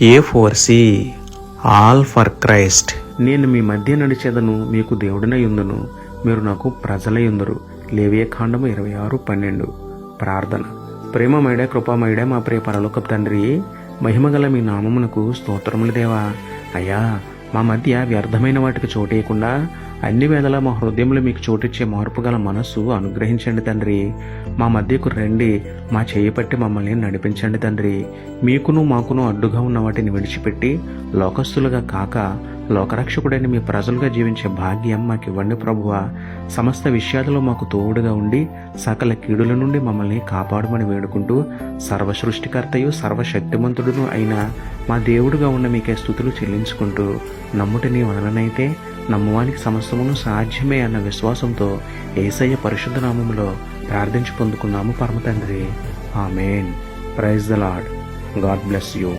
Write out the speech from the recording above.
A4C all for Christ. నేను మీ మధ్య నడిచేదను, మీకు దేవుడినై ఉందును, మీరు నాకు ప్రజలై ఉందరు. లేవియకాండము 26:12. ప్రార్థన. ప్రేమమయుడ కృపామయుడ మా ప్రియ పరలోకపు తండ్రి, మహిమగల మీ నామమునకు స్తోత్రములు దేవా. అయ్యా, మా మధ్య వ్యర్థమైన వాటికి చోటేయకుండా అన్ని వేళలా మా హృదయంలో మీకు చోటిచ్చే మార్పు గల మనస్సు అనుగ్రహించండి తండ్రి. మా మధ్యకు రండి, మా చేయి పట్టి మమ్మల్ని నడిపించండి తండ్రి. మీకును మాకును అడ్డుగా ఉన్న వాటిని విడిచిపెట్టి లోకస్తులుగా కాక లోకరక్షకుడైన మీ ప్రజలుగా జీవించే భాగ్యం మాకు ఇవ్వండి ప్రభువా. సమస్త విషయాలలో మాకు తోడుగా ఉండి సకల కీడుల నుండి మమ్మల్ని కాపాడమని వేడుకుంటూ, సర్వసృష్టికర్తయు సర్వశక్తిమంతుడును అయిన మా దేవుడుగా ఉన్న మీకే స్తుతులు చెల్లించుకుంటూ, నమ్ముట నీ వలనైతే నమ్మువానికి సమస్తమును సాధ్యమే అన్న విశ్వాసంతో యేసయ్య పరిశుద్ధ నామములో ప్రార్థించి పొందుకున్నాము పరమ తండ్రి. ఆమేన్. Praise the Lord. God bless you.